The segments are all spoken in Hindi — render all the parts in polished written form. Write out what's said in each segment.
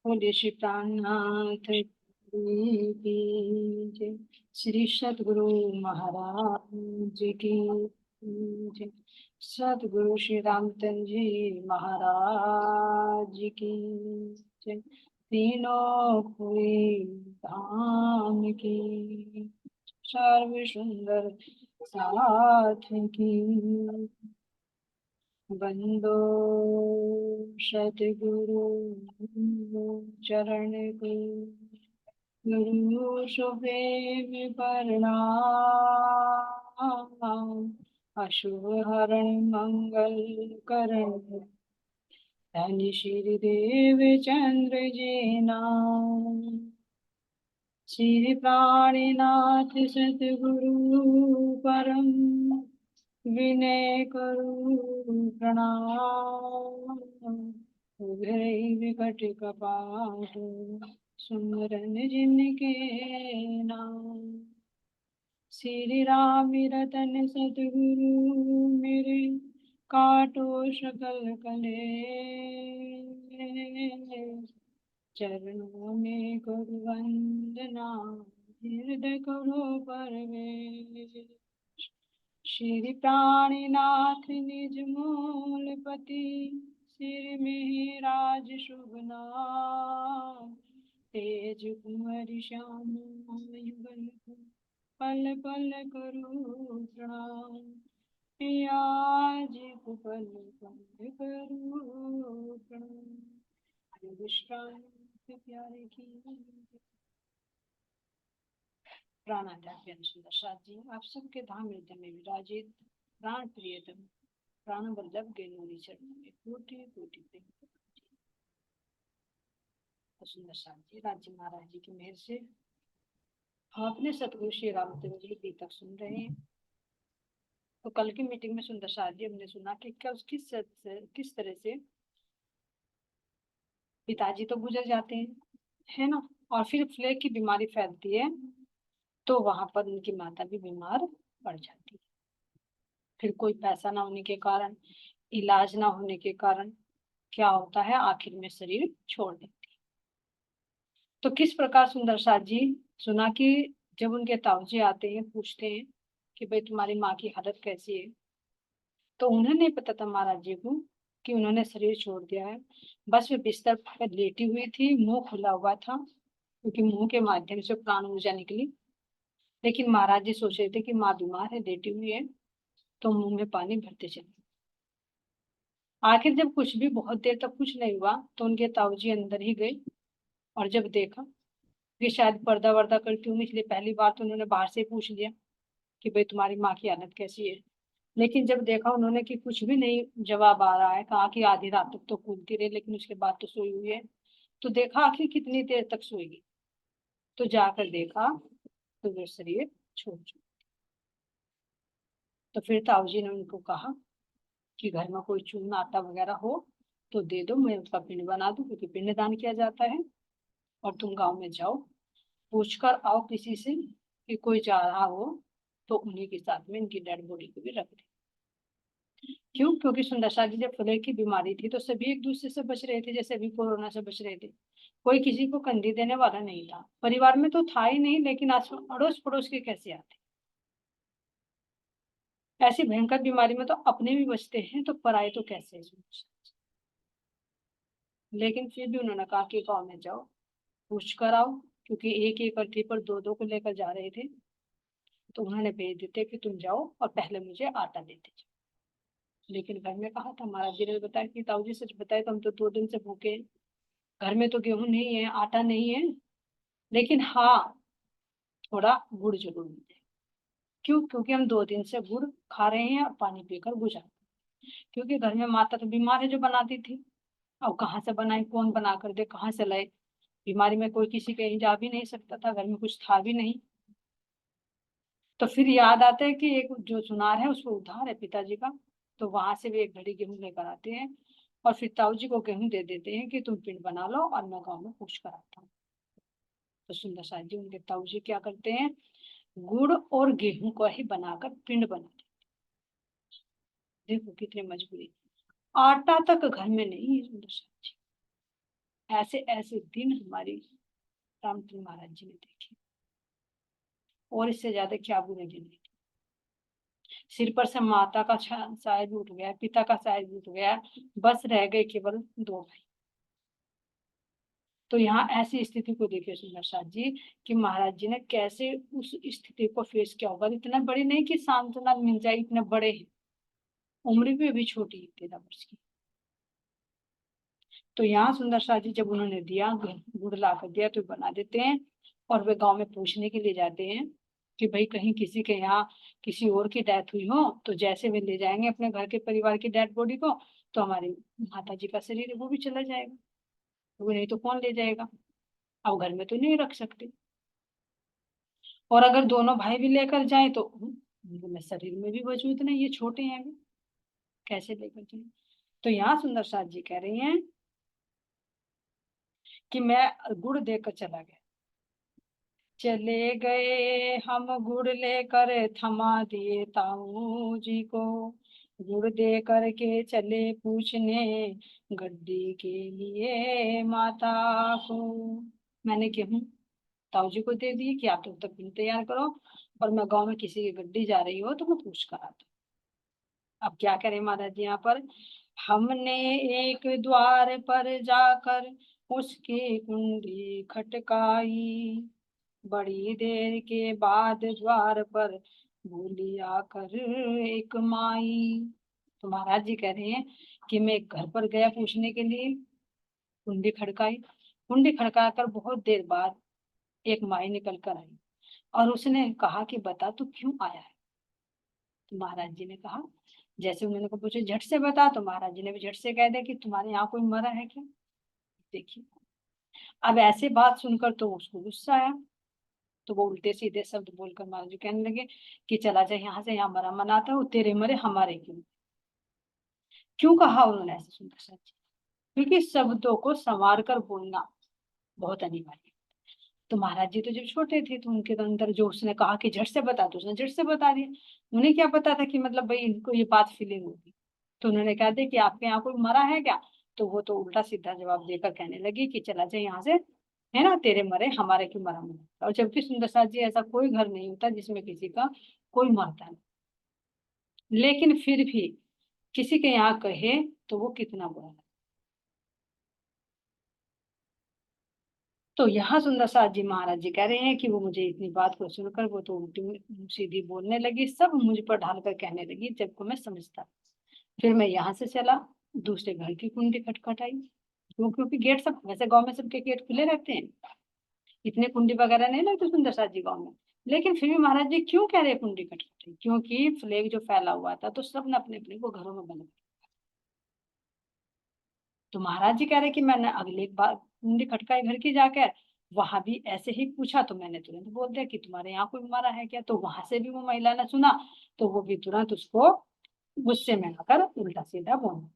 बोले श्री प्राणनाथ की जय। श्री सतगुरु महाराज की जय। सतगुरु श्री रामचंद्र जी महाराज की जय। तीनों कोई धाम की सर्व सुंदर साथ की बंदो सतगुरु चरण को गुरु सुबेग प्रणाम। अशुभ हरण मंगल करण धन श्री देव चंद्र जी नाम। श्री प्राणीनाथ सतगुरु परम विनय करू प्रणाम। उभय विकट कपाट सुमरन जिनके नाम। श्री राम रतन सतगुरु मेरे काटो सकल कलेश। चरणों में करो वंदना हृदय करो प्रवेश। श्री प्राणीनाथ निज मूलपति सिर में राज शुभ नाम। तेज कुंवर श्याम युगल पल पल करो प्रणाम। आज पल पल करो प्रणाम। विश्राम प्यारे की प्राणाध्यात्म सुंदर जी आप सबके धाम हृदय में विराजित प्राण प्रियतम प्राण वल्लभ के नूरी चरणों में कोटि कोटि प्रेम। सुंदर जी राज्य महाराज जी की मेहर से अपने सतगुरु श्री रामचंद्र जी की तक सुन रहे हैं। तो कल की मीटिंग में सुंदर जी हमने सुना कि किस तरह से पिताजी तो गुजर जाते हैं, है ना, और फिर फ्लेग की बीमारी फैलती है तो वहां पर उनकी माता भी बीमार पड़ जाती है। फिर कोई पैसा ना होने के कारण, इलाज ना होने के कारण क्या होता है, आखिर में शरीर छोड़ देती है। तो किस प्रकार सुंदर साथ जी सुना कि जब उनके ताऊजी आते हैं, पूछते हैं कि भाई तुम्हारी माँ की हालत कैसी है, तो उन्हें नहीं पता था महाराज जी को कि उन्होंने शरीर छोड़ दिया है। बस वे बिस्तर पर लेटी हुई थी, मुंह खुला हुआ था क्योंकि मुंह के माध्यम से प्राण ऊर्जा निकली। लेकिन महाराज जी सोच रहे थे कि माँ बीमार है, लेटी हुई है, तो मुंह में पानी भरते चले। आखिर जब कुछ भी बहुत देर तक कुछ नहीं हुआ तो उनके ताऊजी अंदर ही गए और जब देखा कि शायद पर्दा वर्दा करती हूँ, इसलिए पहली बार तो उन्होंने बाहर से पूछ लिया कि भाई तुम्हारी माँ की हालत कैसी है। लेकिन जब देखा उन्होंने कि कुछ भी नहीं जवाब आ रहा है, कहा कि आधी रात तक तो कूदती रही लेकिन उसके बाद तो सोई हुई है, तो देखा आखिर कितनी देर तक सोएगी। तो जाकर देखा तो वे शरीर छोड़ चुका। तो फिर ताऊजी ने उनको कहा कि घर में कोई चूना आटा वगैरह हो तो दे दो, मैं उसका पिंड बना दूं, क्योंकि पिंड दान किया जाता है। और तुम गांव में जाओ, पूछकर आओ किसी से कि कोई जा रहा हो तो उन्हीं के साथ में इनकी डेड बॉडी को भी रख दे। क्यों? क्योंकि सुंदरसा जी जब फ्लैग की बीमारी थी तो सभी एक दूसरे से बच रहे थे, जैसे अभी कोरोना से बच रहे थे। कोई किसी को कंधी देने वाला नहीं था, परिवार में तो था ही नहीं, लेकिन आस अड़ोस पड़ोस के कैसे आते। ऐसी भयंकर बीमारी में तो अपने भी बचते हैं तो पराये तो कैसे। लेकिन फिर भी उन्होंने कहा कि गाँव में जाओ, पूछ कर आओ, क्योंकि एक एक अर्थी पर दो दो को लेकर जा रहे थे। तो उन्होंने भेज देते कि तुम जाओ और पहले मुझे आटा देते जाओ। लेकिन घर में कहा था, महाराज जी ने बताया कि ताऊ जी सच बताए तो हम तो 2 दिन से भूखे हैं, घर में तो गेहूं नहीं है, आटा नहीं है, लेकिन हाँ थोड़ा गुड़ जरूर मिले। क्यों? क्योंकि हम 2 दिन से गुड़ खा रहे हैं और पानी पीकर गुजार, क्योंकि घर में माता तो बीमार है जो बनाती थी। अब कहाँ से बनाए, कौन बना कर दे, कहाँ से लाए। बीमारी में कोई किसी कहीं जा भी नहीं सकता था, घर में कुछ था भी नहीं। तो फिर याद आता है कि एक जो सुनार है उसको उधार है पिताजी का, तो वहां से भी एक घड़ी गेहूं लेकर आते हैं और फिर ताऊ जी को गेहूं दे देते हैं कि तुम पिंड बना लो और मैं गाँव में पूछ कर आता हूँ। तो सुंदर साहब जी उनके ताऊ जी क्या करते हैं, गुड़ और गेहूं को ही बनाकर पिंड बनाते। देखो कितनी मजबूरी, आटा तक घर में नहीं है सुंदर साहब जी। ऐसे ऐसे दिन हमारी रामचंद्र महाराज जी ने देखे, और इससे ज्यादा क्या बुरे दिन देखे। सिर पर से माता का साया भी उठ गया, पिता का साया भी उठ गया, बस रह गए केवल दो भाई। तो यहाँ ऐसी स्थिति को देखिए सुंदर साथ जी, कि महाराज जी ने कैसे उस स्थिति को फेस किया होगा। इतना बड़े नहीं कि सांत्वना मिल जाए, इतने बड़े हैं, उम्र भी अभी छोटी है 13 वर्ष की। तो यहाँ सुंदर शाह जी जब उन्होंने दिया, गुड़ ला कर दिया, तो बना देते हैं, और वे गांव में पूछने के लिए जाते हैं कि भाई कहीं किसी के यहाँ किसी और की डेथ हुई हो, तो जैसे वे ले जाएंगे अपने घर के परिवार की डेड बॉडी को, तो हमारी माता जी का शरीर है वो भी चला जाएगा, तो वो नहीं तो कौन ले जाएगा, अब घर में तो नहीं रख सकते, और अगर दोनों भाई भी लेकर जाए तो उनमें शरीर में भी वजूद नहीं, ये छोटे हैं अभी, कैसे लेकर जाए। तो यहाँ सुंदर साथ जी कह रही हैं कि मैं गुड़ देकर चला गया, चले गए हम गुड़ लेकर, थमा दिए ताऊ जी को, गुड़ दे करके चले पूछने गड्डी के लिए माता को। मैंने क्यों ताऊ जी को दे दी कि आप तब तक पिंड तैयार करो, और मैं गांव में किसी की गड्डी जा रही हो तो मैं पूछ कर आता हूँ। अब क्या करें महाराज जी यहाँ पर, हमने एक द्वार पर जाकर उसकी कुंडी खटकाई, बड़ी देर के बाद द्वार पर बोली आकर एक माई। तो महाराज जी कह रहे हैं कि मैं एक घर पर गया पूछने के लिए, कुंडी खड़काई, कुंडी खड़का कर बहुत देर बाद एक माई निकल कर आई, और उसने कहा कि बता तू क्यों आया है। तो महाराज जी ने कहा, जैसे उन्होंने को पूछा झट से बता, तो महाराज जी ने भी झट से कह दिया कि तुम्हारे यहाँ कोई मरा है क्या। देखिए, अब ऐसे बात सुनकर तो उसको गुस्सा आया, तो वो उल्टे सीधे शब्द बोलकर महाराज जी कहने लगे कि चला जाए यहाँ से, यहाँ मरा मनाता हो, तेरे मरे हमारे क्यों। क्यों कहा उन्होंने ऐसे सुंदर सच, क्योंकि शब्दों को संवार कर बोलना बहुत अनिवार्य है। तो महाराज जी तो जब छोटे थे तो उनके तो अंदर जो उसने कहा कि झट से बता, तो उसने झट से बता दिया। उन्हें क्या पता था कि मतलब भाई इनको ये बात फीलिंग होगी। तो उन्होंने कहा था कि आपके यहाँ कोई मरा है क्या। तो वो तो उल्टा सीधा जवाब देकर कहने लगी कि चला जाए यहाँ से, है ना, तेरे मरे हमारे क्यों मरा मरा। और जबकि सुंदर साथ जी ऐसा कोई घर नहीं होता जिसमें किसी का कोई मरता नहीं, लेकिन फिर भी किसी के यहाँ कहे तो वो कितना बुरा लगता। तो यहाँ सुंदर साथ जी महाराज जी कह रहे हैं कि वो मुझे इतनी बात को सुनकर वो तो उल्टी सीधी बोलने लगी, सब मुझ पर ढालकर कहने लगी जबको मैं समझता। फिर मैं यहाँ से चला, दूसरे घर की कुंडी खटखटाई, क्योंकि गेट सब वैसे गांव में सबके गेट खुले रहते हैं, इतने कुंडी वगैरह नहीं लगते सुंदर साथ जी गाँव में। लेकिन फिर भी महाराज जी क्यों कह रहे कुंडी खटखटाई, क्योंकि फ्लेग जो फैला हुआ था तो सब ने अपने अपने को घरों में बंद। तो महाराज जी कह रहे कि मैंने अगली बार कुंडी खटकाई घर की जाकर, वहां भी ऐसे ही पूछा, तो मैंने तुरंत बोल दिया कि तुम्हारे यहाँ कोई मरा है क्या। तो वहां से भी वो महिला ने सुना, तो वो भी तुरंत उसको गुस्से में आकर उल्टा सीधा बोलना।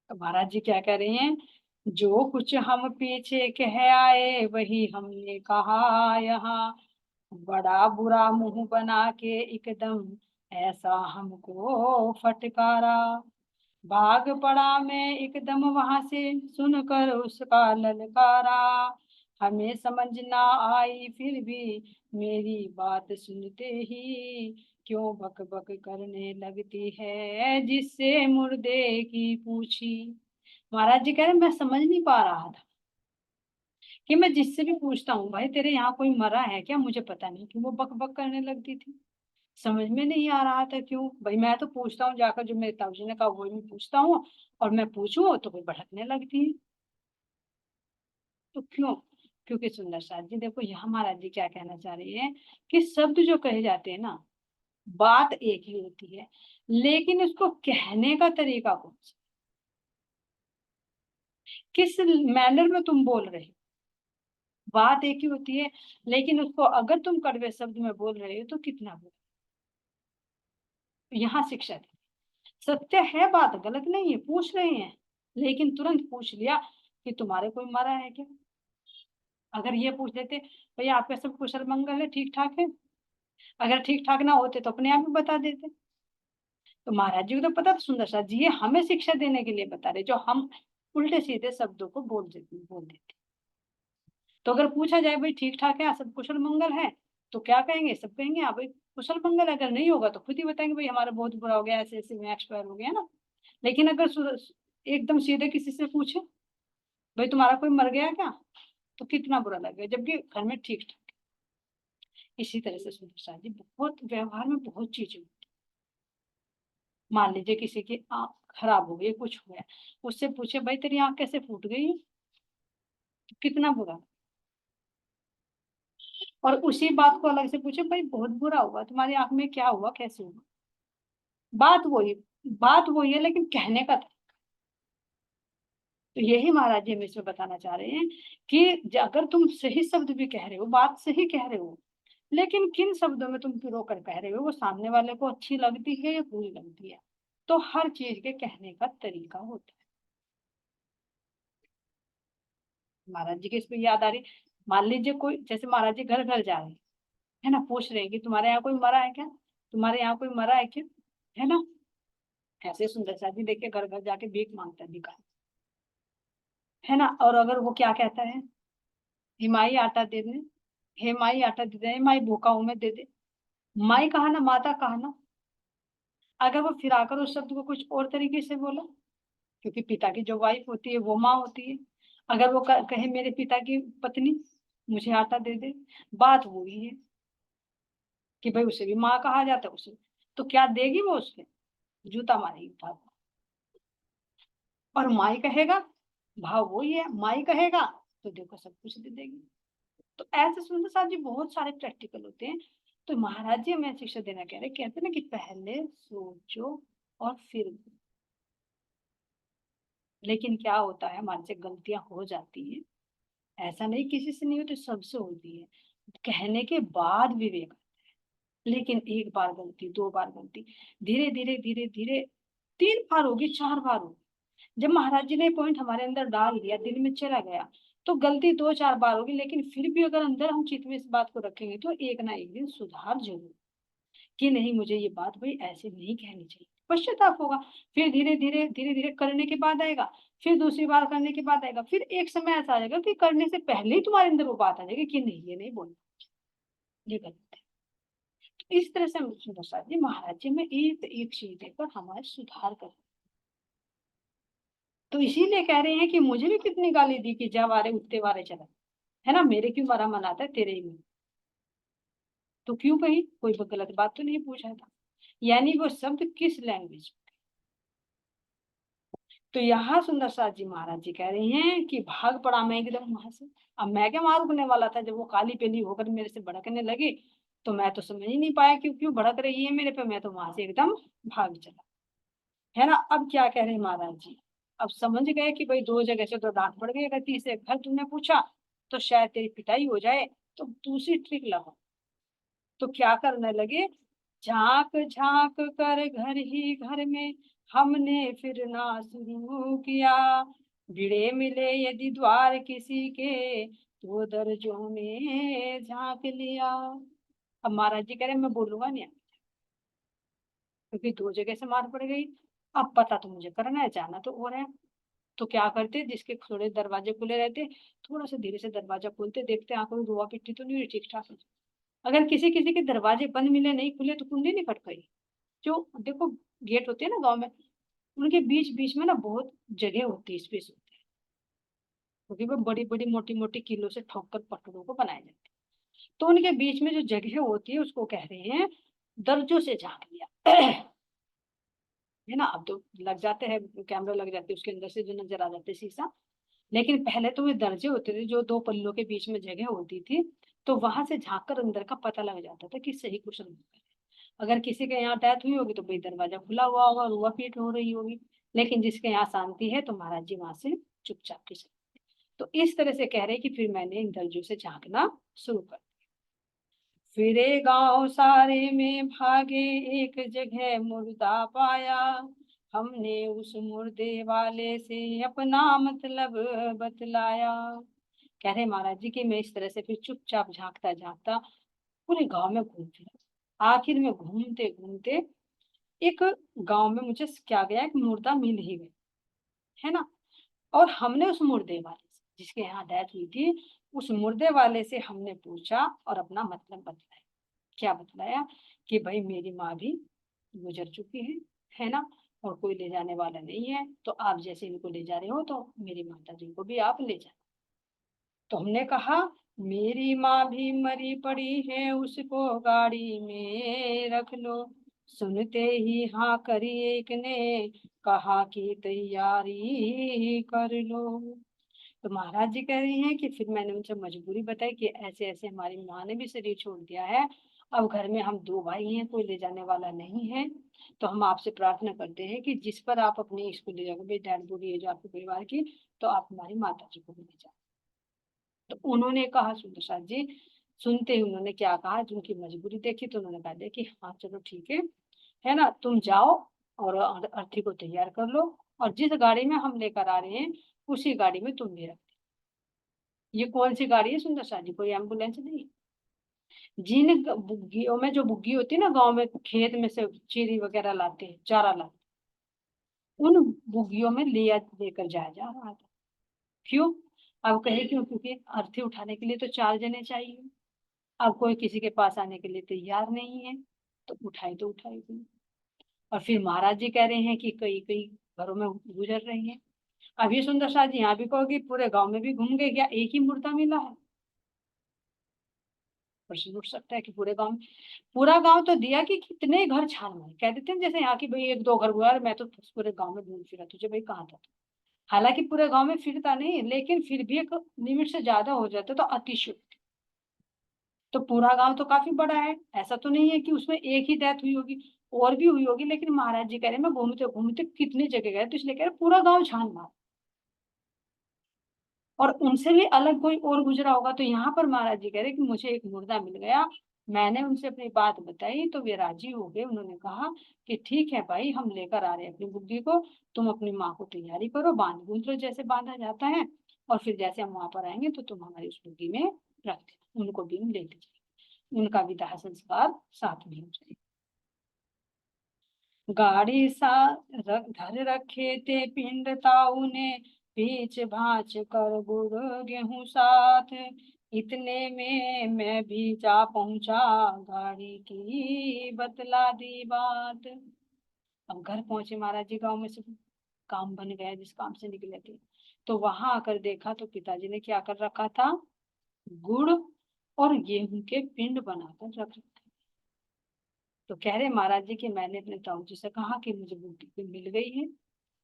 तो महाराज जी क्या कह रहे हैं, जो कुछ हम पीछे कह आए वही हमने कहा यहाँ, बड़ा बुरा मुंह बना के एकदम ऐसा हमको फटकारा, भाग पड़ा मैं एकदम वहां से सुनकर उसका ललकारा, हमें समझ ना आई फिर भी मेरी बात सुनते ही, क्यों बक बक करने लगती है जिससे मुर्दे की पूछी। महाराज जी कह रहे मैं समझ नहीं पा रहा था कि मैं जिससे भी पूछता हूँ भाई तेरे यहाँ कोई मरा है क्या, मुझे पता नहीं क्यों वो बक बक करने लगती थी। समझ में नहीं आ रहा था क्यों भाई, मैं तो पूछता हूँ जाकर, जो मेरे ताऊ जी ने कहा वही मैं पूछता हूँ, और मैं पूछूं तो कोई भड़कने लगती है। तो क्यों, क्योंकि सुंदर साथ जी देखो यहाँ महाराज जी क्या कहना चाह रही है, कि शब्द जो कहे जाते हैं ना, बात एक ही होती है, लेकिन उसको कहने का तरीका कौन सा, किस मैनर में तुम बोल रहे हो। बात एक ही होती है, लेकिन उसको अगर तुम कड़वे शब्द में बोल रहे हो तो कितना बोल। यहाँ शिक्षा दी, सत्य है, बात गलत नहीं है, पूछ रहे हैं, लेकिन तुरंत पूछ लिया कि तुम्हारे कोई मरा है क्या। अगर ये पूछ लेते भैया आपका सब कुशल मंगल है, ठीक ठाक है, अगर ठीक ठाक ना होते तो अपने आप ही बता देते। तो महाराज जी को तो पता था सुंदर साथ जी ये हमें शिक्षा देने के लिए बता रहे, जो हम उल्टे सीधे शब्दों को बोल देते। तो अगर पूछा जाए भाई ठीक ठाक है, सब कुशल मंगल है, तो क्या कहेंगे? सब कहेंगे हाँ भाई कुशल मंगल है। अगर नहीं होगा तो खुद ही बताएंगे भाई हमारा बहुत बुरा हो गया, ऐसे ऐसे में एक्सपायर हो गया ना। लेकिन अगर एकदम सीधे किसी से पूछे भाई तुम्हारा कोई मर गया क्या, तो कितना बुरा लगेगा, जबकि घर में ठीक ठाक। इसी तरह से सुंदर साथ जी बहुत व्यवहार में बहुत चीजें। मान लीजिए किसी की आंख खराब हो गई, कुछ हो गया, उससे पूछे भाई तेरी आंख कैसे फूट गई, तो कितना बुरा। और उसी बात को अलग से पूछे भाई बहुत बुरा हुआ, तुम्हारी आंख में क्या हुआ, कैसे हुआ। बात वही बात वही है, लेकिन कहने का था। तो यही महाराज जी हमें इसमें बताना चाह रहे हैं कि अगर तुम सही शब्द भी कह रहे हो, बात सही कह रहे हो, लेकिन किन शब्दों में तुम पिरो कर कह रहे हो, वो सामने वाले को अच्छी लगती है या बुरी लगती है। तो हर चीज के कहने का तरीका होता है। महाराज जी के इस पे याद आ रही, मान लीजिए कोई जैसे महाराज जी घर घर जा रहे हैं, है ना, पूछ रहे हैं कि तुम्हारे यहाँ कोई मरा है क्या, तुम्हारे यहाँ कोई मरा है क्या, है ना। ऐसे सुंदर सा जी देखिए घर घर जाके भीख मांगता है, भिखारी, है ना। और अगर वो क्या कहता है, हिमाई आटा दे दे, हे माई आटा दे दे, हे माई भूखा हूं मैं दे दे। माई कहा ना, माता कहा ना। अगर वो फिराकर उस शब्द को कुछ और तरीके से बोला, क्योंकि पिता की जो वाइफ होती है वो माँ होती है। अगर वो कहे मेरे पिता की पत्नी मुझे आटा दे दे, बात वही है कि भाई उसे भी माँ कहा जाता है उसे, तो क्या देगी वो उसके, जूता मारेगी बात। और माई कहेगा, भाव वही है, माई कहेगा तो देखो सब कुछ दे देगी। तो ऐसे सुंदर साहब जी बहुत सारे प्रैक्टिकल होते हैं। तो महाराज जी हमें शिक्षा देना कह रहे, कहते हैं ना कि पहले सोचो और फिर बोलो। लेकिन क्या होता है हमारे से गलतियां हो जाती हैं, ऐसा नहीं किसी से नहीं होती, सबसे होती है। कहने के बाद विवेक, लेकिन एक बार गलती, दो बार गलती, धीरे धीरे धीरे धीरे 3 बार होगी, 4 बार होगी। जब महाराज जी ने पॉइंट हमारे अंदर डाल दिया, दिल में चला गया, तो गलती 2-4 बार होगी, लेकिन फिर भी अगर अंदर हम चित्त में इस बात को रखेंगे तो एक ना एक दिन सुधार जरूर, कि नहीं मुझे ये बात भाई ऐसे नहीं कहनी चाहिए, पश्चाताप होगा। फिर धीरे धीरे धीरे धीरे करने के बाद आएगा, फिर दूसरी बार करने के बाद आएगा, फिर एक समय ऐसा आ जाएगा कि करने से पहले ही तुम्हारे अंदर वो बात आ जाएगी कि नहीं ये नहीं बोलना, ये गलत है। तो इस तरह से हम प्रसाद जी महाराज जी में एक एक चीज देकर हमारे सुधार कर। तो इसीलिए कह रहे हैं कि मुझे भी कितनी गाली दी कि जा वारे उठते वारे चला, है ना, मेरे क्यों मारा मन आता है तेरे ही में। तो क्यों कही, कोई गलत बात तो नहीं पूछा था। यानी वो शब्द किस लैंग्वेज। तो यहाँ सुंदर साथ जी महाराज जी कह रहे हैं कि भाग पड़ा मैं एकदम वहां से। अब मैं क्या मारूंने वाला था, जब वो काली पीली होकर मेरे से भड़कने लगी, तो मैं तो समझ ही नहीं पाया क्यों क्यों भड़क रही है मेरे पे, मैं तो वहां से एकदम भाग चला, है ना। अब क्या कह रहे हैं महाराज जी, अब समझ गए कि भाई 2 जगह से तो डांट पड़ गई, अगर तीसरे घर तुमने पूछा तो शायद तेरी पिटाई हो जाए, तो दूसरी ट्रिक लगाओ। तो क्या करने लगे, झांक झांक कर घर ही घर में हमने फिरना शुरू किया, भिड़े मिले यदि द्वार किसी के, तो दर्जों में झांक लिया। अब महाराज जी कह रहे मैं बोलूंगा नहीं, क्योंकि 2 जगह से मार पड़ गई। अब पता तो मुझे करना है, जाना तो हो रहा है। तो क्या करते, जिसके थोड़े दरवाजे खुले रहते, थोड़ा सा धीरे से दरवाजा खोलते, देखते आंखों में धुआं पिट्टी तो नहीं हुई, ठीक ठाक है। अगर किसी किसी के दरवाजे बंद मिले, नहीं खुले, तो कुंडी नहीं खटकाई। जो देखो गेट होते हैं ना गांव में, उनके बीच बीच में ना बहुत जगह होती है, स्पेस होती है, क्योंकि वो बड़ी बड़ी मोटी मोटी कीलों से ठोक कर पटड़ों को बनाए जाते हैं। तो उनके बीच में जो जगह होती है उसको कह रहे हैं दर्जों से झांक लिया। है ना। अब तो लग जाते हैं कैमरा, लग जाते हैं उसके अंदर से जो नजर आ जाते हैं शीशा। लेकिन पहले तो वे दर्जे होते थे जो 2 पल्लों के बीच में जगह होती थी, तो वहां से झांक कर अंदर का पता लग जाता था कि सही कुशल मंगल है। अगर किसी के यहाँ डेथ हुई होगी तो भाई दरवाजा खुला हुआ होगा, रुआ पीट हो रही होगी। लेकिन जिसके यहाँ शांति है तो महाराज जी वहां से चुपचाप के चले। तो इस तरह से कह रहे कि फिर मैंने इन दर्जों से झांकना शुरू कर। फिरे गांव सारे में भागे, एक जगह मुर्दा पाया, हमने उस मुर्दे वाले से अपना मतलब बतलाया। कह रहे महाराज जी कि मैं इस तरह से फिर चुपचाप झांकता झांकता पूरे गांव में घूम फिरा। आखिर में घूमते घूमते एक गांव में मुझे क्या गया, एक मुर्दा मिल ही गया, है ना। और हमने उस मुर्दे वाले से, जिसके यहाँ डेथ हुई थी, उस मुर्दे वाले से हमने पूछा और अपना मतलब बतलाया। क्या बतलाया कि भाई मेरी माँ भी गुजर चुकी है ना, और कोई ले जाने वाला नहीं है, तो आप जैसे इनको ले जा रहे हो तो मेरी माता जी को भी आप ले जाना। तो हमने कहा मेरी माँ भी मरी पड़ी है, उसको गाड़ी में रख लो। सुनते ही हाँ करी एक ने, कहा कि तैयारी कर लो। तो महाराज जी कह रही हैं कि फिर मैंने उनसे मजबूरी बताई कि ऐसे ऐसे हमारी माँ ने भी शरीर छोड़ दिया है, अब घर में हम दो भाई हैं, कोई ले जाने वाला नहीं है, तो हम आपसे प्रार्थना करते हैं कि जिस पर आप अपनी इसको ले जाओगे, डेड बॉडी है जो आपके परिवार की, तो आप हमारी माता जी को भी ले जाओ। तो उन्होंने कहा सुंदर जी, सुनते ही उन्होंने क्या कहा, जिनकी मजबूरी देखी तो उन्होंने कहा कि हाँ चलो ठीक है ना, तुम जाओ और अर्थी को तैयार कर लो, और जिस गाड़ी में हम लेकर आ रहे हैं उसी गाड़ी में तुम भी रख। ये कौन सी गाड़ी है सुंदर शाह जी, कोई एम्बुलेंस नहीं। जिन बुग्गियों में, जो बुग्गी होती है ना गांव में, खेत में से चीरी वगैरह लाते हैं, चारा लाते हैं, उन बुग्गियों में लिया लेकर जाया जा रहा था। क्यों? अब कहे क्यों? क्योंकि अर्थी उठाने के लिए तो 4 जने चाहिए, अब कोई किसी के पास आने के लिए तैयार नहीं है, तो उठाई तो उठाई गई। और फिर महाराज जी कह रहे हैं कि कई कई घरों में गुजर रही है। अब ये सुंदर शाह जी यहाँ भी कहोगे पूरे गांव में भी घूम गए क्या, एक ही मुर्दा मिला है? प्रश्न उठ सकता है कि पूरे गांव में, पूरा गांव तो दिया कि कितने घर छान मारे, कह देते हैं जैसे यहाँ की भाई एक दो घर हुआ, मैं तो पूरे गांव में घूम फिरा, तुझे भाई कहाँ था? हालांकि पूरे गांव में फिरता नहीं, लेकिन फिर भी एक लिमिट से ज्यादा हो जाता तो अतिशयोक्ति। तो पूरा गांव तो काफी बड़ा है, ऐसा तो नहीं है कि उसमें एक ही डेथ हुई होगी, और भी हुई होगी, लेकिन महाराज जी कह रहे हैं मैं घूमते घूमते कितनी जगह गए, तो इसलिए कह रहे पूरा गांव छान मार, और उनसे भी अलग कोई और गुजरा होगा। तो यहाँ पर महाराज जी कह रहे कि मुझे एक मुर्दा मिल गया, मैंने उनसे अपनी बात बताई तो वे राजी हो गए, उन्होंने कहा कि ठीक है भाई, हम लेकर आ रहे हैं अपनी बुग्गी को, तुम अपनी माँ को तैयारी करो, बांध बूंद लो जैसे बांधा जाता है, और फिर जैसे हम वहां पर आएंगे तो तुम हमारी उस बुग्गी में रख देना, उनको भी हम ले लीजिए, उनका भी दाह संस्कार साथ में हो जाएगा। गाड़ी सा धर रखे थे पिंड ताऊ ने, पीछ भांच कर गुड़ गेहूं साथ, इतने में मैं भी जा पहुंचा, गाड़ी की बतला दी बात। अब घर पहुंचे महाराज जी, गांव में से काम बन गया जिस काम से निकले थे, तो वहां आकर देखा तो पिताजी ने क्या कर रखा था, गुड़ और गेहूं के पिंड बनाकर रख रखे। तो कह रहे महाराज जी कि मैंने अपने ताऊ जी से कहा कि मुझे बुद्धि मिल गई है,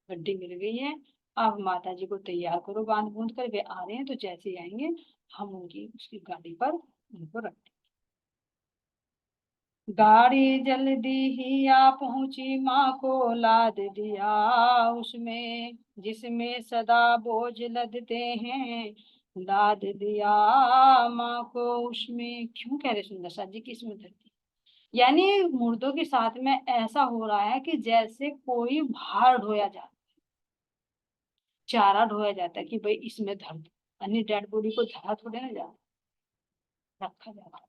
गड्डी मिल गई है, आप माता जी को तैयार करो, बांध बूंद कर, वे आ रहे हैं, तो जैसे ही आएंगे हम उनकी उसकी गाड़ी पर उनको रख देंगे। गाड़ी जल्दी ही आ पहुंची, माँ को लाद दिया उसमें, जिसमें सदा बोझ लदते हैं, लाद दिया माँ को उसमें। क्यों कह रहे सुंदर सा जी कि इसमें धरती, यानी मुर्दों के साथ में ऐसा हो रहा है कि जैसे कोई भार ढोया जाता, चारा ढोया जाता है कि भाई इसमें धर दो, अन्य डेड बॉडी को धरा थोड़े ना जा रखा जा रहा है।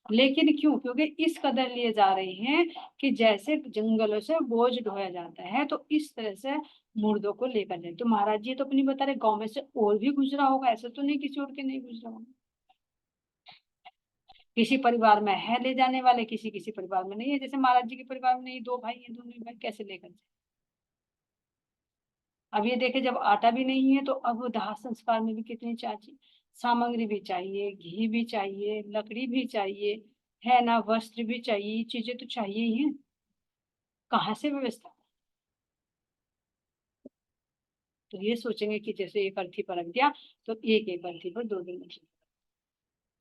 लेकिन क्यों? क्योंकि इस कदर लिए जा रहे हैं कि जैसे जंगलों से बोझ ढोया जाता है, तो इस तरह से मुर्दों को लेकर जाए। तो महाराज जी तो अपनी बता रहे गांव में से और भी गुजरा होगा, ऐसा तो नहीं किसी और के नहीं गुजरा होगा। किसी परिवार में है ले जाने वाले, किसी किसी परिवार में नहीं है, जैसे महाराज जी के परिवार में नहीं, दो भाई हैं, दोनों भाई कैसे लेकर जाए? अब ये देखे जब आटा भी नहीं है, तो अब दाह संस्कार में भी कितनी चाहिए, सामग्री भी चाहिए, घी भी चाहिए, लकड़ी भी चाहिए, है ना, वस्त्र भी चाहिए, ये चीजें तो चाहिए ही है, कहाँ से व्यवस्था? तो ये सोचेंगे कि जैसे एक अर्थी पर रख दिया तो एक एक अर्थी पर दो दिन मछली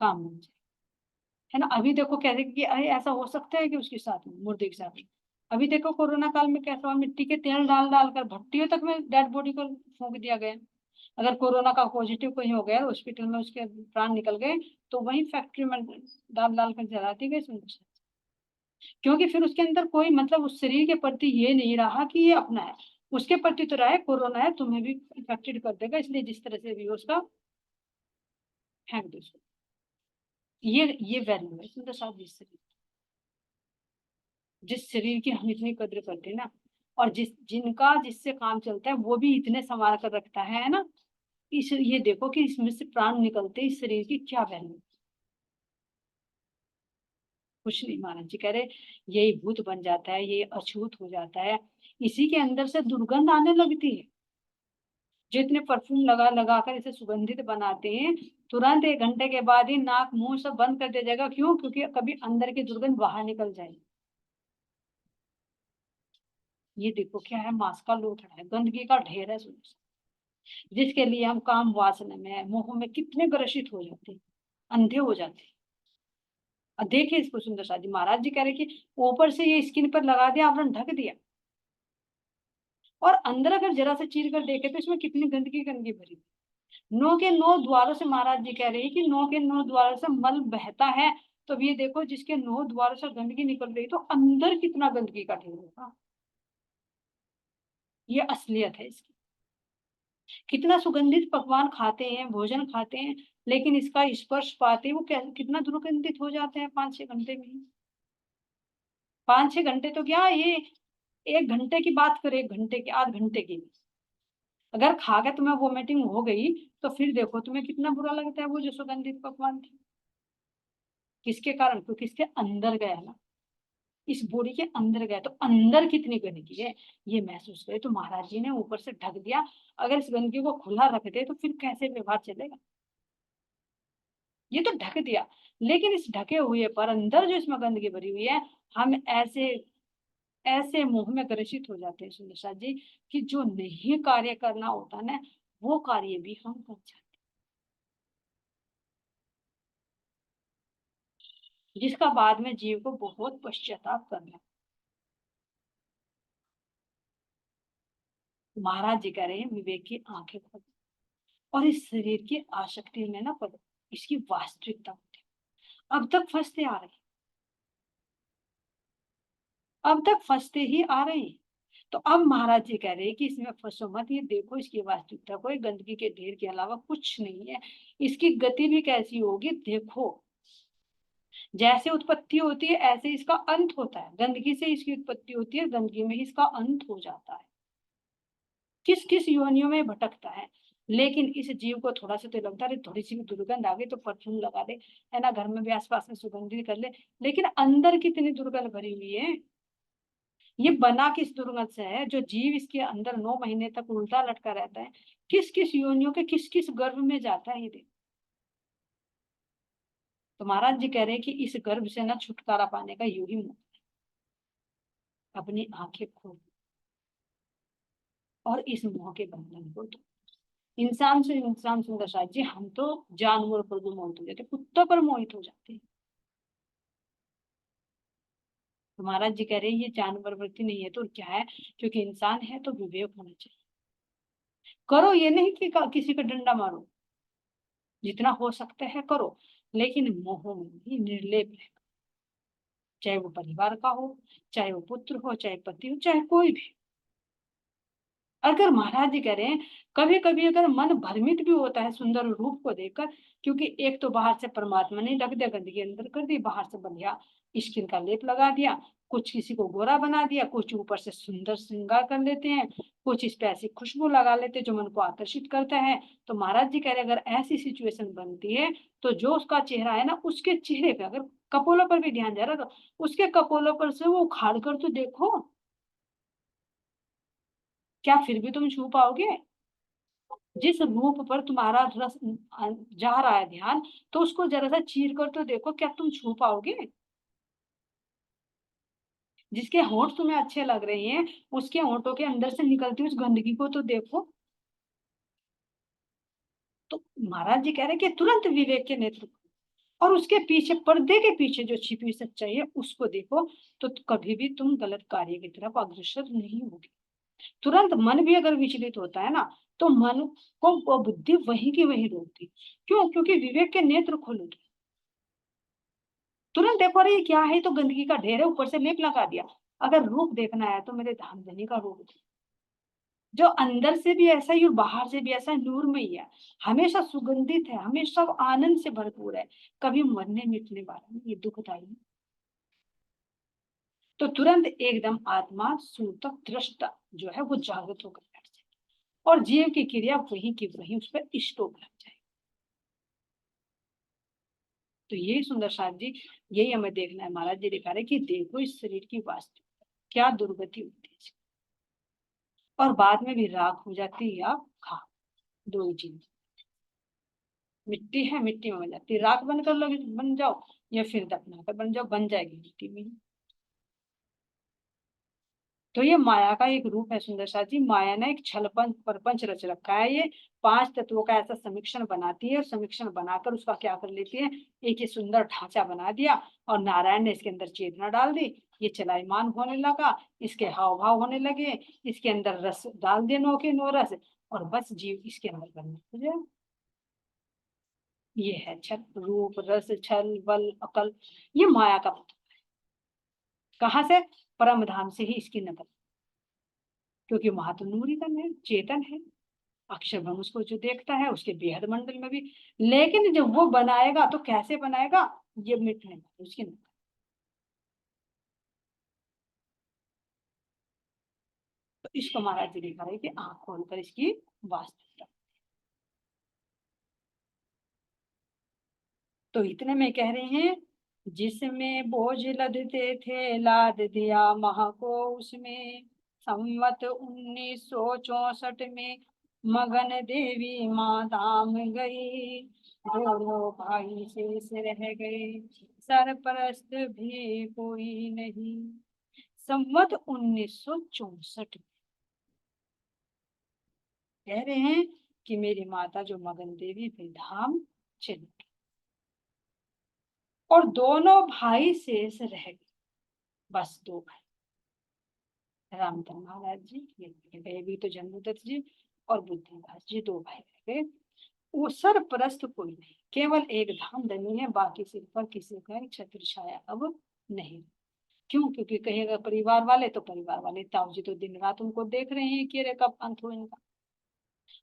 काम बन जाए, है ना। अभी देखो कह रहे कि अरे ऐसा हो सकता है कि उसके साथ में, मुर्दे के साथ में, अभी देखो कोरोना काल में कैसा हुआ, मिट्टी के तेल डाल डालकर भट्टियों तक में डेड बॉडी को फूंक दिया गया। अगर कोरोना का पॉजिटिव कहीं हो गया हॉस्पिटल में, उसके प्राण निकल गए, तो वही फैक्ट्री में डाल डाल कर जला दी गई सुनकर, क्योंकि फिर उसके अंदर कोई मतलब उस शरीर के प्रति ये नहीं रहा कि ये अपना है, उसके प्रति तो रहा है कोरोना है, तुम्हें भी इफेक्टेड कर देगा, इसलिए जिस तरह से भी हो उसका फेंक दो उसको। ये वैल्यू है सुंदर साहब, जिस शरीर की हम इतनी कद्र करते हैं ना, और जिनका जिससे काम चलता है वो भी इतने संवार कर रखता है ना। ये देखो कि इसमें से प्राण निकलते इस शरीर की क्या वैल्यू। कुछ नहीं, महाराज जी कह रहे यही भूत बन जाता है, ये अछूत हो जाता है, इसी के अंदर से दुर्गंध आने लगती है। जो इतने परफ्यूम लगा लगा कर इसे सुगंधित बनाते हैं, तुरंत 1 घंटे के बाद ही नाक मुंह सब बंद कर दिया जाएगा। क्यों? क्योंकि कभी अंदर की दुर्गंध बाहर निकल जाएगी। ये देखो क्या है, मांस का लोथड़ा है, गंदगी का ढेर है जिसके लिए हम काम वासना में मोह में कितने ग्रसित हो जाते हैं, अंधे हो जाते हैं। और देखिए इसको सुंदर शादी महाराज जी कह रहे कि ऊपर से ये स्किन पर लगा दिया, आवरण ढक दिया, और अंदर अगर जरा से चीर कर देखे तो इसमें कितनी गंदगी गंदगी भरी। 9 के 9 द्वारों से महाराज जी कह रहे हैं कि 9 के 9 द्वारों से मल बहता है। तो अब ये देखो जिसके 9 द्वारों से गंदगी निकल रही तो अंदर कितना गंदगी का ढेर होगा। ये असलियत है इसकी। कितना सुगंधित पकवान खाते हैं, भोजन खाते हैं, लेकिन इसका स्पर्श पाते ही वो कितना दुर्गंधित हो जाते हैं 5-6 घंटे में ही। 5-6 घंटे तो क्या, ये 1 घंटे की बात करें, 1 घंटे की, आध घंटे की, अगर खा के तुम्हें वोमिटिंग हो गई तो फिर देखो तुम्हें कितना बुरा लगता है वो जो सुगंधित पकवान थे। किसके कारण? क्योंकि इसके अंदर गया ना, इस बॉडी के अंदर गया, तो अंदर कितनी गंदगी है ये महसूस करे। तो महाराज जी ने ऊपर से ढक दिया। अगर इस गंदगी को खुला रख दे तो फिर कैसे व्यवहार चलेगा? ये तो ढक दिया, लेकिन इस ढके हुए पर अंदर जो इसमें गंदगी भरी हुई है, हम ऐसे ऐसे मोह में ग्रसित हो जाते हैं सुंदर साथ जी, कि जो नहीं कार्य करना होता ना, वो कार्य भी हम कर जाते हैं, जिसका बाद में जीव को बहुत पश्चाताप करना है। महाराज जी कह रहे हैं विवेक की आंखें खोलो और इस शरीर की आसक्ति में ना पड़ो, इसकी वास्तविकता होती है। अब तक फंसते आ रहे हैं, अब तक फंसते ही आ रहे हैं। तो अब महाराज जी कह रहे हैं कि इसमें फंसो मत, ये देखो इसकी वास्तविकता, कोई गंदगी के ढेर के अलावा कुछ नहीं है। इसकी गति भी कैसी होगी देखो, जैसे उत्पत्ति होती है ऐसे इसका अंत होता है। गंदगी से इसकी उत्पत्ति होती है, गंदगी में इसका अंत हो जाता है। किस किस योनियों में भटकता है। लेकिन इस जीव को थोड़ा सा तो लगता है थोड़ी सी भी दुर्गंध आ गई तो परफ्यूम लगा दे, है ना, घर में भी आसपास में सुगंधित कर ले, लेकिन अंदर कितनी दुर्गंध भरी हुई है। ये बना किस दुर्गंध से है? जो जीव इसके अंदर 9 महीने तक उल्टा लटका रहता है, किस किस योनियों के किस किस गर्भ में जाता है ये देख। तो महाराज जी कह रहे हैं कि इस गर्भ से ना छुटकारा पाने का यू ही अपनी आंखें खोल और इस मोह के बंधन को तो इंसान से इंसान सुंदर साथ जी, हम तो जानवर पर भी मोहित हो जाते, कुत्तों पर मोहित हो जाते हैं। तो महाराज जी कह रहे हैं ये जानवर वृत्ति नहीं है तो क्या है? क्योंकि इंसान है तो विवेक होना चाहिए। करो, ये नहीं कि किसी का डंडा मारो, जितना हो सकता है करो, लेकिन मोह में ही निर्लेप रहे। चाहे वो परिवार का हो, चाहे वो पुत्र हो, चाहे पति हो, चाहे कोई भी। अगर महाराज जी कह रहे हैं कभी कभी अगर मन भ्रमित भी होता है सुंदर रूप को देखकर, क्योंकि एक तो बाहर से परमात्मा ने ढक दिया, गंदगी अंदर कर दी, बाहर से बढ़िया स्किन का लेप लगा दिया, कुछ किसी को गोरा बना दिया, कुछ ऊपर से सुंदर श्रृंगार कर लेते हैं, कुछ इस पे ऐसी खुशबू लगा लेते हैं जो मन को आकर्षित करता है। तो महाराज जी कह रहे हैं अगर ऐसी सिचुएशन बनती है तो जो उसका चेहरा है ना, उसके चेहरे पे अगर कपोलों पर भी ध्यान जा रहा तो उसके कपोलों पर से वो उखाड़ कर तो देखो, क्या फिर भी तुम छू पाओगे? जिस रूप पर तुम्हारा रस जा रहा है ध्यान, तो उसको जरा सा चीर कर तो देखो, क्या तुम छू पाओगे? जिसके होंठ तुम्हें अच्छे लग रहे हैं, उसके होंठों के अंदर से निकलती हुई उस गंदगी को तो देखो। तो महाराज जी कह रहे हैं कि तुरंत विवेक के नेत्र और उसके पीछे, पर्दे के पीछे जो छिपी हुई सच्चाई है उसको देखो, तो कभी भी तुम गलत कार्य की तरफ अग्रसर नहीं होगे। तुरंत मन भी अगर विचलित होता है ना, तो मन को वो बुद्धि वही की वही रोकती। क्यों? क्योंकि विवेक के नेत्र खोलो, तुरंत देखो अरे ये क्या है, तो गंदगी का ढेर है, ऊपर से लेप लगा दिया। अगर रूप देखना है तो मेरे धामधनी का रूप देखो, जो अंदर से भी ऐसा ही और बाहर से भी ऐसा नूर में ही है, हमेशा सुगंधित है, हमेशा आनंद से भरपूर है, कभी मरने मिटने वाला नहीं, ये दुखदाई है। तो तुरंत एकदम आत्मा सूतक दृष्टा जो है वो जागृत होकर बैठ जाए और जीव की क्रिया वही की वही उस पर स्टॉप लग जाए। तो यही सुंदर साथ जी, यही हमें देखना है। महाराज जी दिखा रहे कि देखो इस शरीर की वास्तविकता क्या दुर्गति होती है और बाद में भी राख हो जाती है या खा, दो ही चीज। मिट्टी है, मिट्टी में बन जाती है, राख बनकर लोग बन जाओ या फिर दफना कर बन जाओ, बन जाएगी मिट्टी में। तो ये माया का एक रूप है सुंदर साथ जी। माया ने एक छलपंच प्रपंच रच रखा है। ये पांच तत्वों का ऐसा समीक्षण बनाती है और समीक्षण बनाकर उसका क्या कर लेती है, एक ये सुंदर ढांचा बना दिया और नारायण ने इसके अंदर चेतना डाल दी। ये चलायमान होने लगा, इसके हाव भाव होने लगे, इसके अंदर रस डाल दिए, नो के नो रस, और बस जीव इसके अंदर बनने लगे। ये है छल, रूप रस छल बल अकल, ये माया का पता। कहाँ से? परम धाम से ही इसकी नकल, क्योंकि वहां तो नूर ही तन है, चेतन है। अक्षर ब्रह्म उसको जो देखता है उसके बेहद मंडल में भी। लेकिन जब वो बनाएगा तो कैसे बनाएगा, ये मिटने वाला उसकी नकल। तो इसको महाराज जी दिखा रहे कि आंख खोलकर इसकी वास्तविकता। तो इतने में कह रहे हैं, जिसमें बोझ लदते थे लाद दिया महा को उसमें, संवत 1964 में मगन देवी माँ धाम गई, दोनों भाई शेष रह गए, सरपरस्त भी कोई नहीं। संवत 1964 कह रहे हैं कि मेरी माता जो मगन देवी थी धाम चली गई और दोनों भाई शेष रह गए। बस दो भाई, रामधन महाराज जी ये गए भी तो जन्मदत्त जी और बुद्धिदास जी, दो भाई रह गए। वो सरपरस्त कोई नहीं, केवल एक धाम धनी है, बाकी सिर पर किसी का छत्र छाया अब नहीं। क्यों? क्योंकि कहेगा परिवार वाले, तो परिवार वाले ताऊ जी तो दिन रात उनको देख रहे हैं कि अरे कब अंत हो इनका।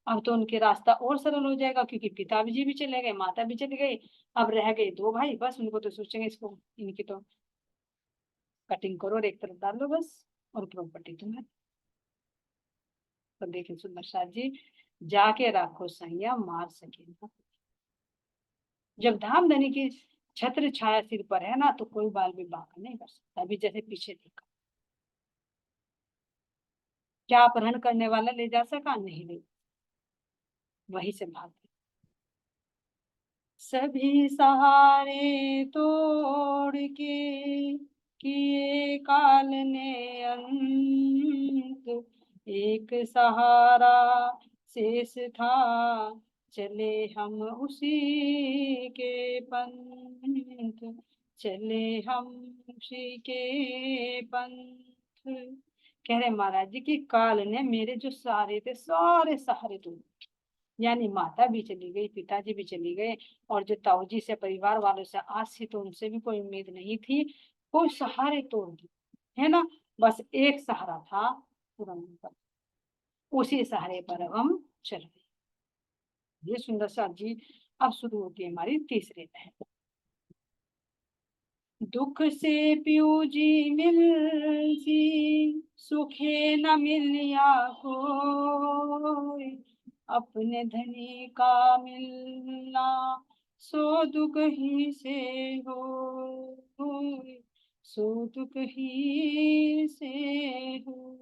अब तो उनके रास्ता और सरल हो जाएगा, क्योंकि पिता जी भी चले गए, माता भी चली गई, अब रह गए दो भाई। बस उनको तो सोचेंगे इसको, इनकी तो कटिंग करो और एक तरफ डाल दो बस, और प्रॉपर्टी तुम्हारी। तो देखें सुंदर साथ जी, जाके राखो सैया मार सके ना। जब धाम धनी की छत्र छाया सिर पर है ना, तो कोई बाल भी बांका नहीं कर सकता। अभी जैसे पीछे देखा, क्या अपहरण करने वाला ले जा सका? नहीं ले, वही से भाग गए। सभी सहारे तोड़ के किए काल ने अंत, एक सहारा शेष था चले हम उसी के पंथ, चले हम उसी के पंथ। कह रहे महाराज जी की काल ने मेरे जो सहारे थे सारे सहारे तोड़, यानी माता भी चली गई, पिताजी भी चली गए, और जो ताऊ जी से परिवार वालों से आस थी तो उनसे भी कोई उम्मीद नहीं थी, कोई सहारे तोड़ दी, है ना। बस एक सहारा था पूरन पर, उसी सहारे पर अब हम चल रहे। ये सुंदर सा जी, अब शुरू होती है हमारी तीसरी लहर। दुख से पियो जी मिलती, सुखे न मिलिया कोई, अपने धनी का मिलना सो दुख ही से हो, सो दुख ही से हो।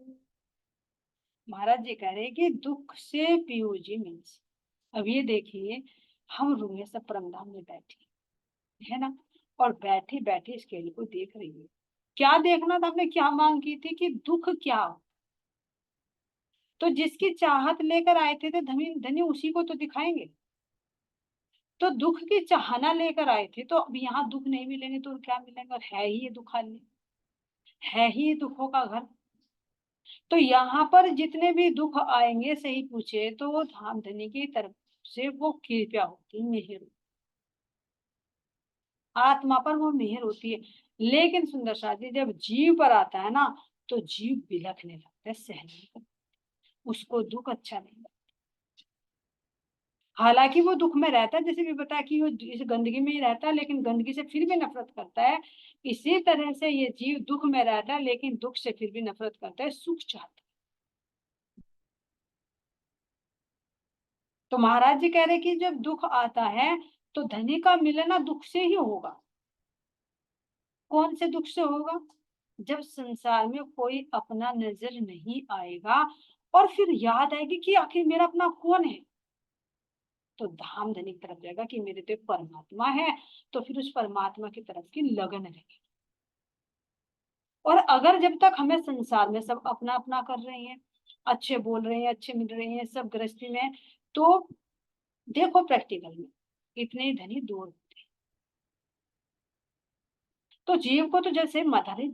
महाराज जी कह रहे कि दुख से पियो जी मिलती। अब ये देखिए, हम रूम में सब परमधाम में बैठे, है ना, और बैठी बैठी स्केल को देख रही है। क्या देखना था? हमने क्या मांग की थी कि दुख क्या हो? तो जिसकी चाहत लेकर आए थे तो धनी धनी उसी को तो दिखाएंगे। तो दुख की चाहना लेकर आए थे, तो अब यहाँ दुख नहीं मिलेंगे तो क्या मिलेंगे? और है ही ये दुखालय, है ही ये दुखों का घर। तो यहाँ पर जितने भी दुख आएंगे, सही पूछे तो वो धाम धनी की तरफ से वो कृपया होती, मेहर, आत्मा पर वो मेहर होती है। लेकिन सुंदर शादी जब जीव पर आता है ना, तो जीव बिलखने लगता है, सहने लगता है, उसको दुख अच्छा नहीं लगता। हालांकि वो दुख में रहता है, जैसे भी बताया कि वो इस गंदगी में ही रहता है, लेकिन गंदगी से फिर भी नफरत करता है, इसी तरह से ये जीव दुख में रहता है, लेकिन दुख से फिर भी नफरत करता है, सुख चाहता है। तो महाराज जी कह रहे कि जब दुख आता है तो धनी का मिलना दुख से ही होगा। कौन से दुख से होगा? जब संसार में कोई अपना नजर नहीं आएगा और फिर याद आएगी कि आखिर मेरा अपना कौन है, तो धाम धनी की तरफ जाएगा कि मेरे तो एक परमात्मा है, तो फिर उस परमात्मा की तरफ की लगन रहेगी। और अगर जब तक हमें संसार में सब अपना अपना कर रहे हैं, अच्छे बोल रहे हैं, अच्छे मिल रहे हैं, सब गृहस्थी में, तो देखो प्रैक्टिकल में इतने ही धनी दूर होते हैं। तो जीव को तो जैसे मधारी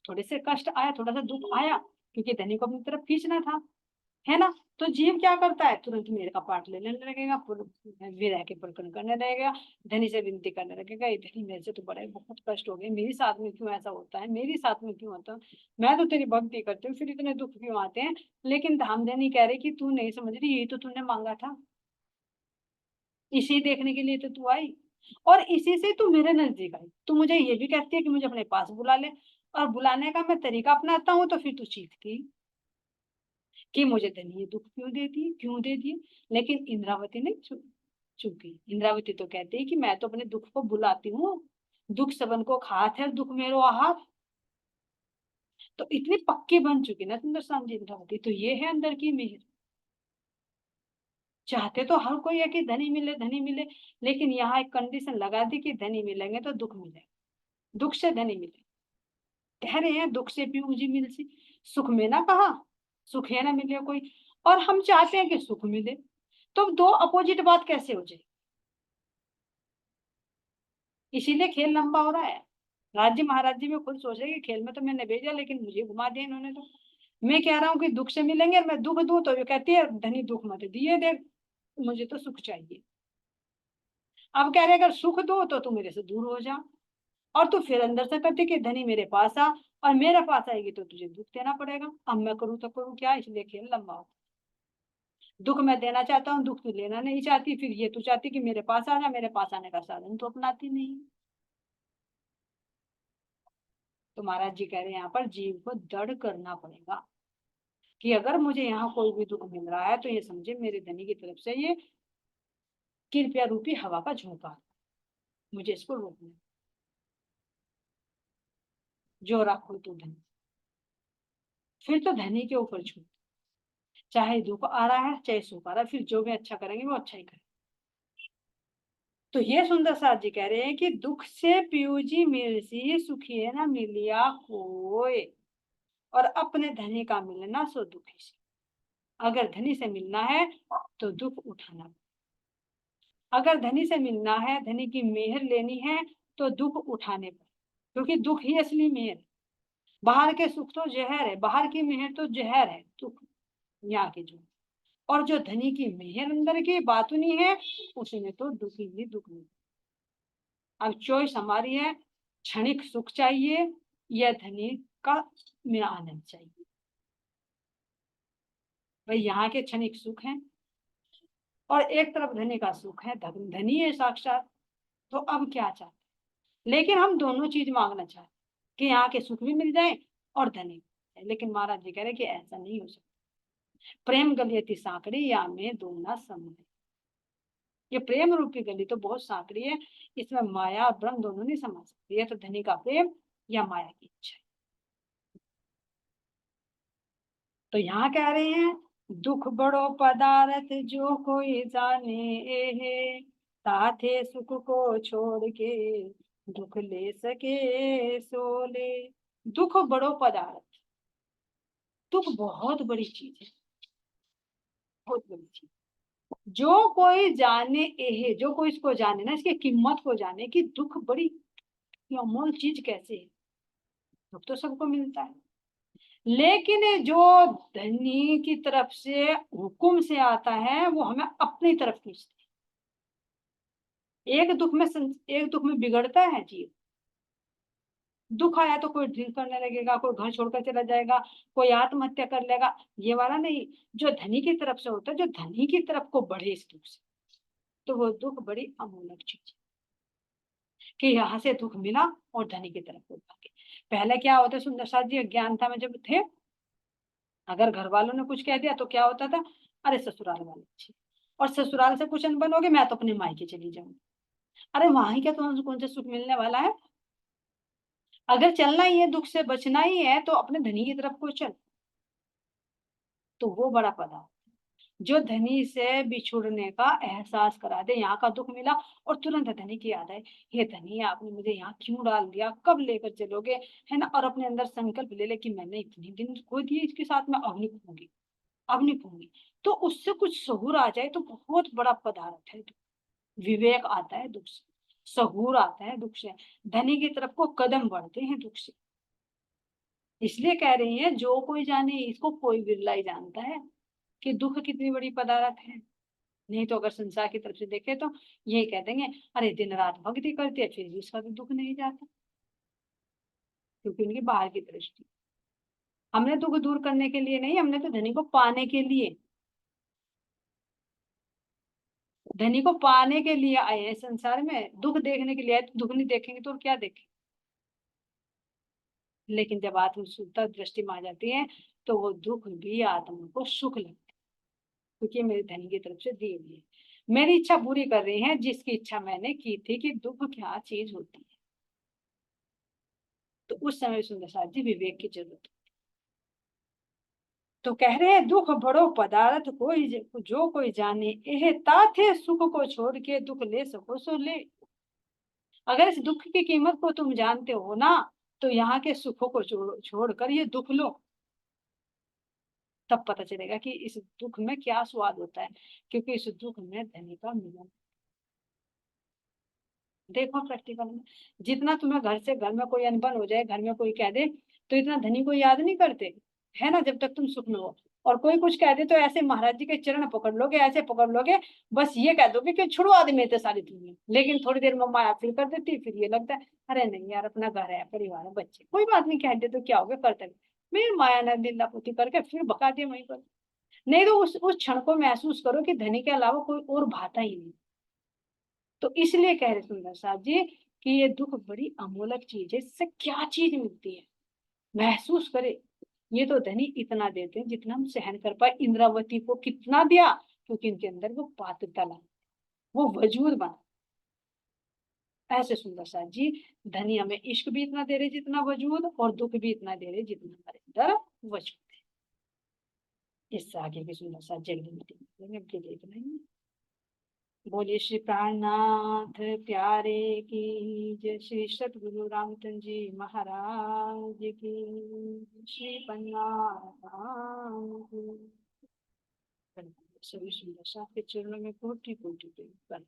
थोड़े से कष्ट आया, थोड़ा सा दुख आया, क्योंकि धनी को अपनी तरफ खींचना था, है ना। तो जीव क्या करता है, तुरंत मेरे का पाठ ले लेने लगेगा, विरह के प्रकरण करने लगेगा, धनी से विनती करने लगेगा, ये धनी मेरे से तो बड़ा बहुत कष्ट हो गए, मेरे साथ में क्यों ऐसा होता है, मेरे साथ में क्यों होता है, मैं तो तेरी भक्ति करती हूँ, फिर इतने दुख क्यों आते हैं। लेकिन धामधनी कह रही कि तू नहीं समझ रही, यही तो तूने मांगा था, इसी देखने के लिए तो तू आई, और इसी से तू मेरे नजदीक आई। तू मुझे ये भी कहती है कि मुझे अपने पास बुला ले, और बुलाने का मैं तरीका अपनाता हूँ, तो फिर तू चीखती कि मुझे धनी दुख क्यों देती, क्यों दे दिए। लेकिन इंद्रावती नहीं चुकी। इंद्रावती तो कहती है कि मैं तो अपने दुख को बुलाती हूँ, दुख सबन को खात है, दुख मेरो आहार। तो इतनी पक्की बन चुकी ना सुंदर शाम जी इंद्रावती, तो ये है अंदर की मेहर। चाहते तो हर कोई है कि धनी मिले, धनी मिले, लेकिन यहाँ एक कंडीशन लगा दी कि धनी मिलेंगे तो दुख मिलेगा, दुख से धनी मिले। कह रहे हैं दुख से पीऊजी मिलसी, सुख में ना कहा, सुख है ना मिले कोई, और हम चाहते हैं कि सुख मिले, तो दो अपोजिट बात कैसे हो जाए। इसीलिए खेल लंबा हो रहा है। राज्य महाराज जी में खुद सोच रहे कि खेल में तो मैंने भेजा, लेकिन मुझे घुमा दिया इन्होंने। तो मैं कह रहा हूँ कि दुख से मिलेंगे, और मैं दुख दूं तो ये कहती है धनी दुख मत दिए दे, मुझे तो सुख चाहिए। अब कह रहे अगर सुख दो तो तू मेरे से दूर हो जा, और तू फिर अंदर से कहती कि धनी मेरे पास आ, और मेरे पास आएगी तो तुझे दुख देना पड़ेगा। अब मैं करूँ तो करूँ क्या, इसलिए खेल लंबा हो। दुख मैं देना चाहता हूँ, दुख तू लेना नहीं चाहती, फिर ये तू चाहती कि मेरे पास आ जा, मेरे पास आने का साधन तो अपनाती नहीं। तो महाराज जी कह रहे हैं यहाँ पर जीव को दृढ़ करना पड़ेगा कि अगर मुझे यहाँ कोई भी दुख मिल रहा है तो ये समझे मेरे धनी की तरफ से ये कृपया रूपी हवा का झोंका, मुझे इसको रोकना। जो रखो तो धनी, फिर तो धनी के ऊपर छूट, चाहे दुख आ रहा है चाहे सुख आ रहा है, फिर जो भी अच्छा करेंगे वो अच्छा ही करेंगे। तो ये सुंदर साथ जी कह रहे हैं कि दुख से पीयूजी मिलसी, सुखी ना मिलिया कोय, और अपने धनी का मिलना सो दुखी से। अगर धनी से मिलना है तो दुख उठाना, अगर धनी से मिलना है, धनी की मेहर लेनी है, तो दुख उठाने पर, क्योंकि दुख ही असली मेहर। बाहर के सुख तो जहर है, बाहर की मेहर तो जहर है दुख, यहाँ की जो। और जो धनी की मेहर अंदर की बातुनी है, उसमें तो दुख ही दुख नहीं। अब चॉइस हमारी है, क्षणिक सुख चाहिए या धनी का में आनंद चाहिए। भाई यहाँ के क्षणिक सुख है, और एक तरफ धनी का सुख है, धनी है साक्षात। तो अब क्या चाहते, लेकिन हम दोनों चीज मांगना चाहते कि यहाँ के सुख भी मिल जाए और धनी, लेकिन महाराज जी कह रहे कि ऐसा नहीं हो सकता। प्रेम गलियती सांकड़ी या में दो ना सम है। ये प्रेम रूपी गली तो बहुत सांकड़ी है, इसमें माया और ब्रह्म दोनों नहीं समा सकते। ये तो धनी का प्रेम या माया की इच्छा। तो यहाँ कह रहे हैं दुख बड़ो पदार्थ जो कोई जाने है, साथे सुख को छोड़ के दुख ले सके सो ले। दुख बड़ो पदार्थ, दुख बहुत बड़ी चीज है, बहुत बड़ी चीज। जो कोई जाने एहे, जो कोई इसको जाने ना, इसकी कीमत को जाने कि दुख बड़ी अमूल चीज कैसे है। दुख तो सबको मिलता है, लेकिन जो धनी की तरफ से हुक्म से आता है वो हमें अपनी तरफ खींचता है। एक दुख में बिगड़ता है जीव। दुख आया तो कोई ड्रिंक करने लगेगा, कोई घर छोड़कर चला जाएगा, कोई आत्महत्या कर लेगा, ये वाला नहीं। जो धनी की तरफ से होता है, जो धनी की तरफ को बढ़े इस दुख से, तो वो दुख बड़ी अमूल्य चीज है। कि यहाँ से दुख मिला और धनी की तरफ वो भागे। पहले क्या होता सुंदर साथ जी, अज्ञानता में जब थे, अगर घर वालों ने कुछ कह दिया तो क्या होता था, अरे ससुराल वाले अच्छे, और ससुराल से कुछ अनबन हो गई, मैं तो अपने मायके चली जाऊंगी। अरे वहां क्या तो कौन सा सुख मिलने वाला है। अगर चलना ही है, दुख से बचना ही है, तो अपने धनी की तरफ को चल। तो वो बड़ा पदा जो धनी से बिछुड़ने का एहसास करा दे, यहाँ का दुख मिला और तुरंत धनी की याद आए, हे धनी आपने मुझे यहाँ क्यों डाल दिया, कब लेकर चलोगे, है ना। और अपने अंदर संकल्प ले ले कि मैंने इतने दिन खो दिए इसके साथ, में अब नहीं खोऊंगी, अब नहीं खोऊंगी। तो उससे कुछ सहूर आ जाए तो बहुत बड़ा पदार्थ है। विवेक आता है दुख से, सहूर आता है दुख से, धनी की तरफ को कदम बढ़ते हैं दुख से। इसलिए कह रही है जो कोई जाने इसको कोई बिरला ही जानता है कि दुख कितनी बड़ी पदार्थ है। नहीं तो अगर संसार की तरफ से देखे तो ये कह देंगे, अरे दिन रात भक्ति करती है फिर भी उसका तो दुख नहीं जाता, क्योंकि उनकी बाहर की दृष्टि। हमने दुख दूर करने के लिए नहीं, हमने तो धनी को पाने के लिए, धनी को पाने के लिए आए हैं संसार में। दुख देखने के लिए आए तो दुख नहीं देखेंगे तो और क्या देखें। लेकिन जब आत्म शुद्धता दृष्टि में आ जाती है तो वो दुख भी आत्मा को सुख लगता है, क्योंकि मेरे धनी की तरफ से दिए हुए मेरी इच्छा पूरी कर रही है, जिसकी इच्छा मैंने की थी कि दुख क्या चीज होती है। तो उस समय सुंदर साथ जी विवेक की जरूरत है। तो कह रहे हैं दुख बड़ो पदार्थ कोई जो कोई जाने, एह ताथे सुख को छोड़ के दुख ले सको सो ले। अगर इस दुख की कीमत को तुम जानते हो ना, तो यहाँ के सुखों को छोड़कर ये दुख लो, तब पता चलेगा कि इस दुख में क्या स्वाद होता है, क्योंकि इस दुख में धनी का मिलन। देखो प्रैक्टिकल में, जितना तुम्हें घर में कोई अनबन हो जाए, घर में कोई कह दे, तो इतना धनी को याद नहीं करते, है ना, जब तक तुम सुख में हो। और कोई कुछ कह दे तो ऐसे महाराज जी के चरण पकड़ लोगे, ऐसे पकड़ लोगे, बस ये कह दोगे कि छुड़वा दे मेरे सारी दुनिया। लेकिन थोड़ी देर में माया फिर कर देती, फिर ये लगता है अरे नहीं यार, अपना घर है, परिवार है, बच्चे, कोई बात नहीं, कह दे तो क्या हो गया, करते रहे। मेरी माया ने लीला पुती करके फिर बका दिया वहीं पर। नहीं तो उस क्षण को महसूस करो कि धनी के अलावा कोई और भाता ही नहीं। तो इसलिए कह रहे सुंदर साहब जी कि ये दुख बड़ी अमूलक चीज है, इससे क्या चीज मिलती है महसूस करे। ये तो धनी इतना देते हैं जितना हम सहन कर पाए। इंद्रावती को कितना दिया, क्योंकि इनके अंदर वो पात्रता ला, वो वजूद बना। ऐसे सुंदर साहब जी धनी हमें इश्क भी इतना दे रहे जितना वजूद, और दुख भी इतना दे रहे जितना हमारे अंदर वजूद है। इससे आगे की सुंदर साहब जल्दी में देखना ही। बोले श्री प्राणनाथ प्यारे की जय, श्री सतगुरु रामचंद्र जी महाराज की, श्री पन्नाथ राम की। सभी सुंदर साथ के चरणों में कोटि कोटि प्रेम।